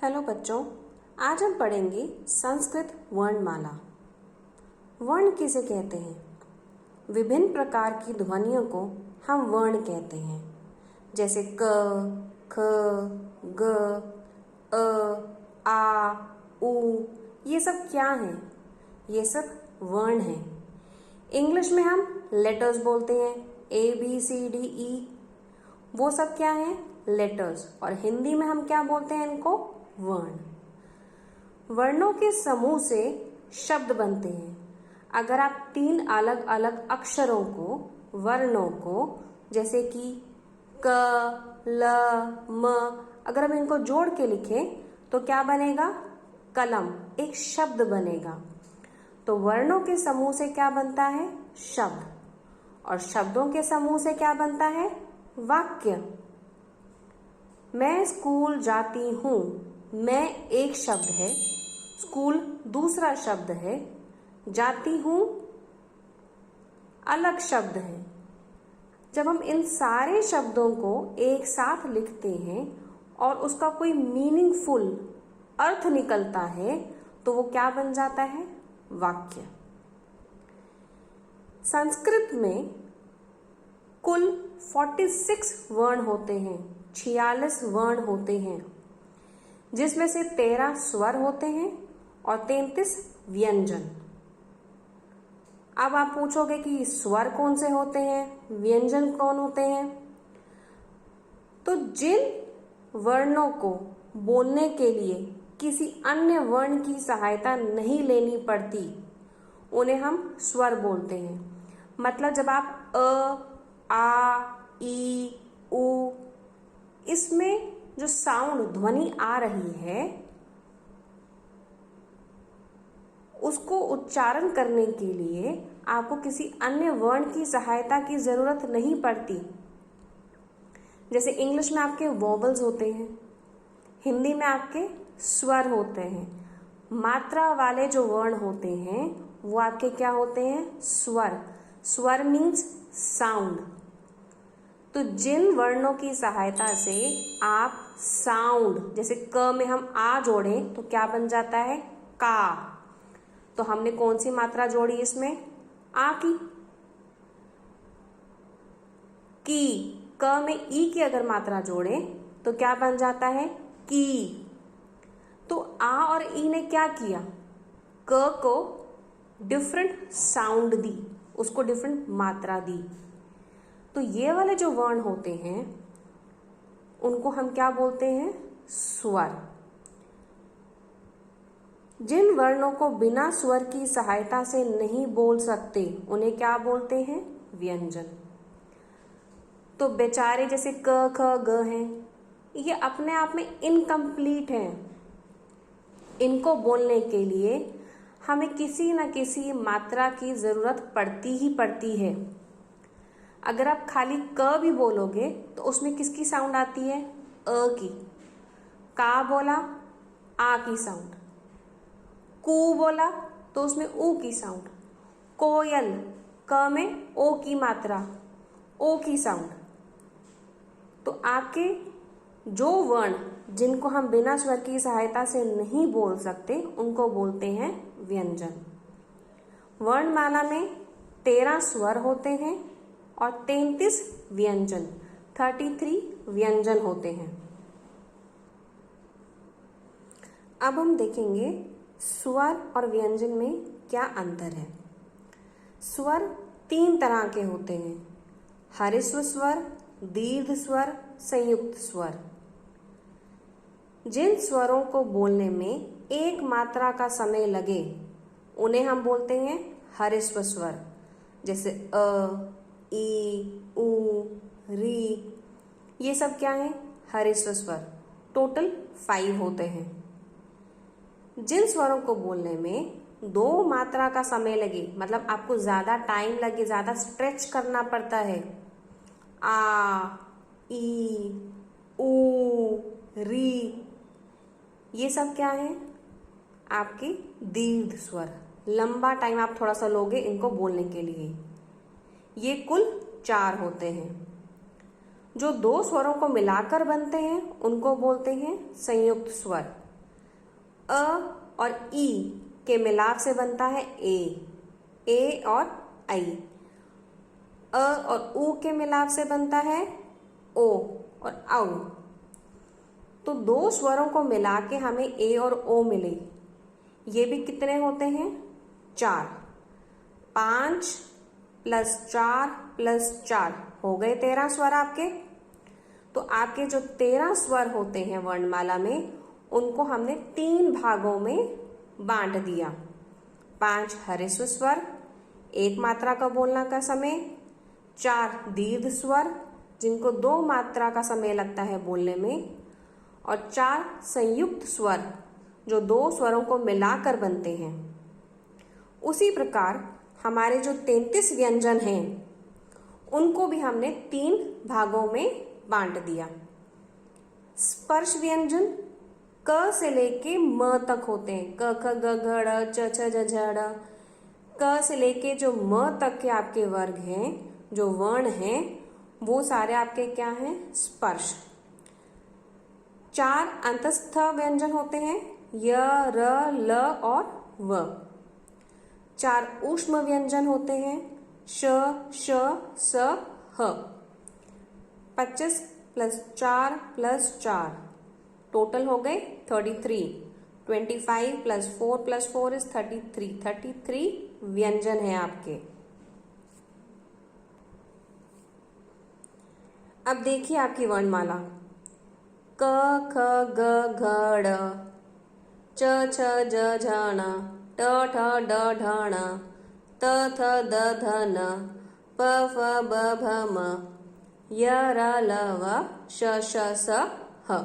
Hello बच्चों, आज हम पढ़ेंगे संस्कृत वर्णमाला। वर्ण किसे कहते हैं? विभिन्न प्रकार की ध्वनियों को हम वर्ण कहते हैं, जैसे क, ख, ग, अ, आ, उ। ये सब क्या हैं? ये सब वर्ण हैं। इंग्लिश में हम लेटर्स बोलते हैं, ABCDE। वो सब क्या है? लेटर्स। और हिंदी में हम क्या बोलते हैं इनको? वर्ण। वर्णों के समूह से शब्द बनते हैं। अगर आप 3 अलग अलग अक्षरों को, वर्णों को, जैसे कि क, ल, म, अगर हम इनको जोड़ के लिखें तो क्या बनेगा? कलम। एक शब्द बनेगा। तो वर्णों के समूह से क्या बनता है? शब्द। और शब्दों के समूह से क्या बनता है? वाक्य। मैं स्कूल जाती हूँ। मैं एक शब्द है, स्कूल दूसरा शब्द है, जाती हूँ अलग शब्द है। जब हम इन सारे शब्दों को एक साथ लिखते हैं और उसका कोई मीनिंगफुल अर्थ निकलता है तो वो क्या बन जाता है? वाक्य। संस्कृत में कुल 46 वर्ण होते हैं, 46 वर्ण होते हैं, जिसमें से 13 स्वर होते हैं और 33 व्यंजन। अब आप पूछोगे कि स्वर कौन से होते हैं, व्यंजन कौन होते हैं? तो जिन वर्णों को बोलने के लिए किसी अन्य वर्ण की सहायता नहीं लेनी पड़ती उन्हें हम स्वर बोलते हैं। मतलब जब आप अ, आ, ई, उ, इसमें जो साउंड, ध्वनि आ रही है, उसको उच्चारण करने के लिए आपको किसी अन्य वर्ण की सहायता की जरूरत नहीं पड़ती। जैसे इंग्लिश में आपके वॉवल्स होते हैं, हिंदी में आपके स्वर होते हैं। मात्रा वाले जो वर्ण होते हैं वो आपके क्या होते हैं? स्वर। स्वर मीन्स साउंड। तो जिन वर्णों की सहायता से आप साउंड, जैसे क में हम आ जोड़ें तो क्या बन जाता है? का। तो हमने कौन सी मात्रा जोड़ी इसमें? आ की। क में ई की अगर मात्रा जोड़ें तो क्या बन जाता है? की। तो आ और ई ने क्या किया? क को डिफरेंट साउंड दी, उसको डिफरेंट मात्रा दी। तो ये वाले जो वर्ण होते हैं उनको हम क्या बोलते हैं? स्वर। जिन वर्णों को बिना स्वर की सहायता से नहीं बोल सकते उन्हें क्या बोलते हैं? व्यंजन। तो बेचारे जैसे क, ख, ग हैं, ये अपने आप में इनकम्प्लीट हैं। इनको बोलने के लिए हमें किसी न किसी मात्रा की जरूरत पड़ती ही पड़ती है। अगर आप खाली क भी बोलोगे तो उसमें किसकी साउंड आती है? अ की। का बोला, आ की साउंड। कू बोला तो उसमें ऊ की साउंड। कोयल, क में ओ की मात्रा, ओ की साउंड। तो आपके जो वर्ण जिनको हम बिना स्वर की सहायता से नहीं बोल सकते उनको बोलते हैं व्यंजन। वर्णमाला में 13 स्वर होते हैं और 33 व्यंजन, 33 व्यंजन होते हैं। अब हम देखेंगे स्वर और व्यंजन में क्या अंतर है। स्वर 3 तरह के होते हैं: हरिस्व स्वर, दीर्घ स्वर, संयुक्त स्वर। जिन स्वरों को बोलने में एक मात्रा का समय लगे उन्हें हम बोलते हैं हरिस्व स्वर, जैसे अ, ई, उ, री। ये सब क्या है? हरिस्व स्वर। टोटल 5 होते हैं। जिन स्वरों को बोलने में 2 मात्रा का समय लगे, मतलब आपको ज्यादा टाइम लगे, ज्यादा स्ट्रेच करना पड़ता है, आ, ई, उ, री, ये सब क्या है? आपके दीर्घ स्वर। लंबा टाइम आप थोड़ा सा लोगे इनको बोलने के लिए। ये कुल 4 होते हैं। जो 2 स्वरों को मिलाकर बनते हैं उनको बोलते हैं संयुक्त स्वर। अ और ई के मिलाप से बनता है ए और आई। अ और ऊ के मिलाप से बनता है ओ और औ। तो दो स्वरों को मिला के हमें ए और ओ मिले। ये भी कितने होते हैं? 4। 5 + 4 + 4 हो गए 13 स्वर आपके। तो आपके जो 13 स्वर होते हैं वर्णमाला में, उनको हमने 3 भागों में बांट दिया। 5 हर्स्व स्वर, 1 मात्रा का बोलना का समय, 4 दीर्घ स्वर जिनको 2 मात्रा का समय लगता है बोलने में, और 4 संयुक्त स्वर जो 2 स्वरों को मिलाकर बनते हैं। उसी प्रकार हमारे जो 33 व्यंजन हैं उनको भी हमने 3 भागों में बांट दिया। स्पर्श व्यंजन क से लेके म तक होते हैं। क ख ग घ ड़ च छ ज झ ड़। क से लेके जो म तक के आपके वर्ग हैं, जो वर्ण हैं, वो सारे आपके क्या हैं? स्पर्श। 4 अंतस्थ व्यंजन होते हैं, य र ल और व। 4 ऊष्म व्यंजन होते हैं, श श स ह। 25 + 4 + 4 टोटल हो गए 33। 25 + 4 + 4 इज 33। 33 व्यंजन है आपके। अब देखिए आपकी वर्णमाला। क ख ग घ ड़ च छ ज झ ण ट ठ ड ढ ण त थ द ध न प फ ब भ म य र ल व श श स ह।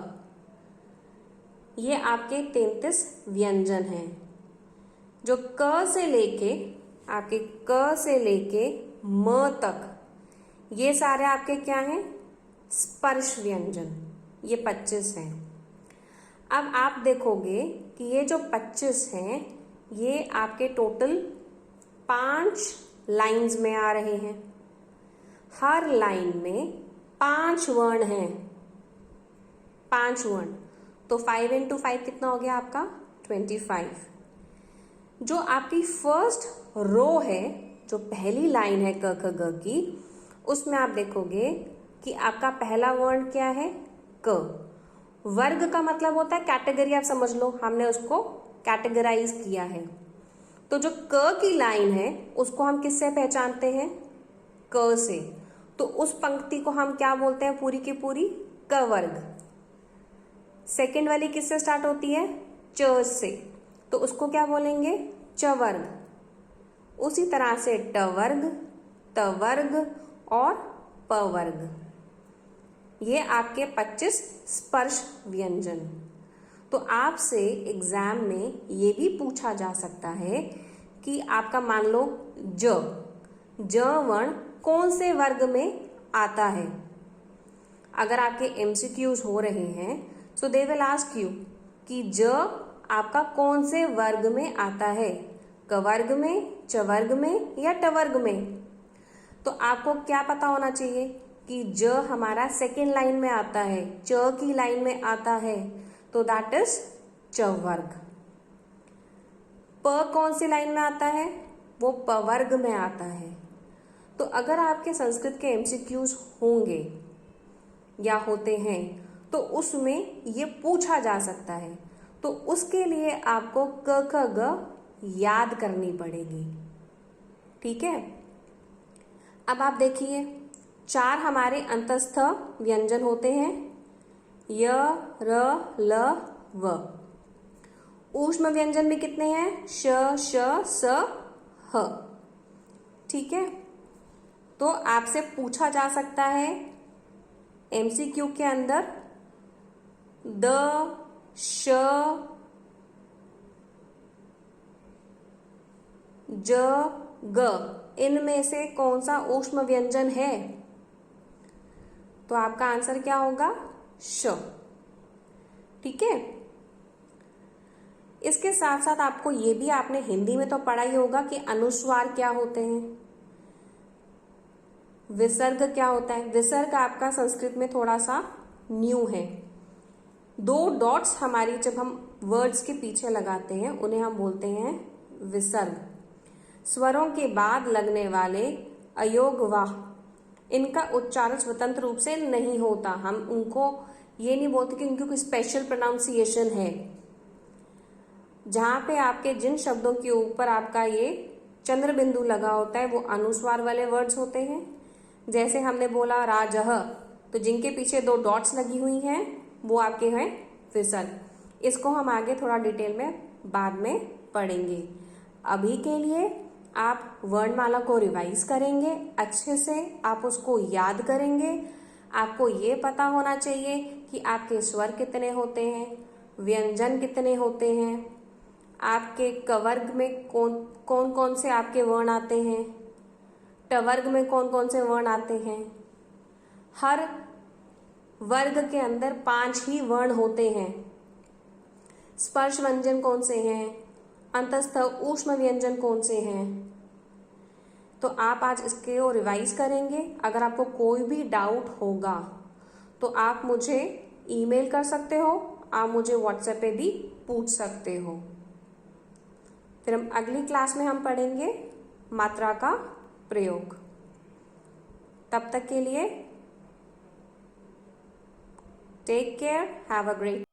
ये आपके 33 व्यंजन हैं जो क से लेके आपके क से लेके म तक, ये सारे आपके क्या हैं? स्पर्श व्यंजन। ये 25 हैं। अब आप देखोगे कि ये जो 25 हैं, ये आपके टोटल 5 लाइंस में आ रहे हैं। हर लाइन में 5 वर्ण हैं। 5 वर्ण, तो 5 × 5 कितना हो गया आपका? 25। जो आपकी फर्स्ट रो है, जो पहली लाइन है क ख ग की, उसमें आप देखोगे कि आपका पहला वर्ण क्या है? क। वर्ग का मतलब होता है कैटेगरी, आप समझ लो, हमने उसको कैटेगराइज किया है। तो जो क की लाइन है उसको हम किससे पहचानते हैं? क से। तो उस पंक्ति को हम क्या बोलते हैं? पूरी की पूरी क वर्ग। सेकेंड वाली किससे स्टार्ट होती है? च से, तो उसको क्या बोलेंगे? च वर्ग। उसी तरह से ट वर्ग, त वर्ग और प वर्ग। ये आपके 25 स्पर्श व्यंजन। तो आपसे एग्जाम में ये भी पूछा जा सकता है कि आपका मान लो ज वर्ण कौन से वर्ग में आता है। अगर आपके MCQs हो रहे हैं, सो दे विल आस्क यू कि ज आपका कौन से वर्ग में आता है? क वर्ग में, च वर्ग में या ट वर्ग में? तो आपको क्या पता होना चाहिए कि ज हमारा सेकेंड लाइन में आता है, च की लाइन में आता है, तो दैट इज च वर्ग। प कौन सी लाइन में आता है? वो प वर्ग में आता है। तो अगर आपके संस्कृत के MCQs होंगे या होते हैं, तो उसमें ये पूछा जा सकता है। तो उसके लिए आपको क ख ग याद करनी पड़ेगी। ठीक है। अब आप देखिए, 4 हमारे अंतस्थ व्यंजन होते हैं, य र ल व। ऊष्म व्यंजन भी कितने हैं? श श स ह। ठीक है। तो आपसे पूछा जा सकता है MCQ के अंदर द, श, ज, ग, इनमें से कौन सा ऊष्म व्यंजन है? तो आपका आंसर क्या होगा? श। ठीक है। इसके साथ साथ आपको ये भी आपने हिंदी में तो पढ़ा ही होगा कि अनुस्वार क्या होते हैं, विसर्ग क्या होता है। विसर्ग आपका संस्कृत में थोड़ा सा न्यू है। 2 डॉट्स हमारी जब हम वर्ड्स के पीछे लगाते हैं उन्हें हम बोलते हैं विसर्ग। स्वरों के बाद लगने वाले अयोग वाह, इनका उच्चारण स्वतंत्र रूप से नहीं होता। हम उनको ये नहीं बोलते कि उनकी कोई स्पेशल प्रोनाउंसिएशन है। जहां पे आपके जिन शब्दों के ऊपर आपका ये चंद्र बिंदु लगा होता है वो अनुस्वार वाले वर्ड्स होते हैं। जैसे हमने बोला राजह, तो जिनके पीछे 2 डॉट्स लगी हुई हैं वो आपके हैं विसर्ग। इसको हम आगे थोड़ा डिटेल में बाद में पढ़ेंगे। अभी के लिए आप वर्णमाला को रिवाइज करेंगे अच्छे से, आप उसको याद करेंगे। आपको ये पता होना चाहिए कि आपके स्वर कितने होते हैं, व्यंजन कितने होते हैं, आपके कवर्ग में कौन कौन से आपके वर्ण आते हैं, टवर्ग में कौन कौन से वर्ण आते हैं। हर वर्ग के अंदर 5 ही वर्ण होते हैं। स्पर्श व्यंजन कौन से हैं, अंतस्थ ऊष्म व्यंजन कौन से हैं। तो आप आज इसके रिवाइज करेंगे। अगर आपको कोई भी डाउट होगा तो आप मुझे ईमेल कर सकते हो, आप मुझे व्हाट्सएप पे भी पूछ सकते हो। फिर हम अगली क्लास में हम पढ़ेंगे मात्रा का प्रयोग। तब तक के लिए take care, have a great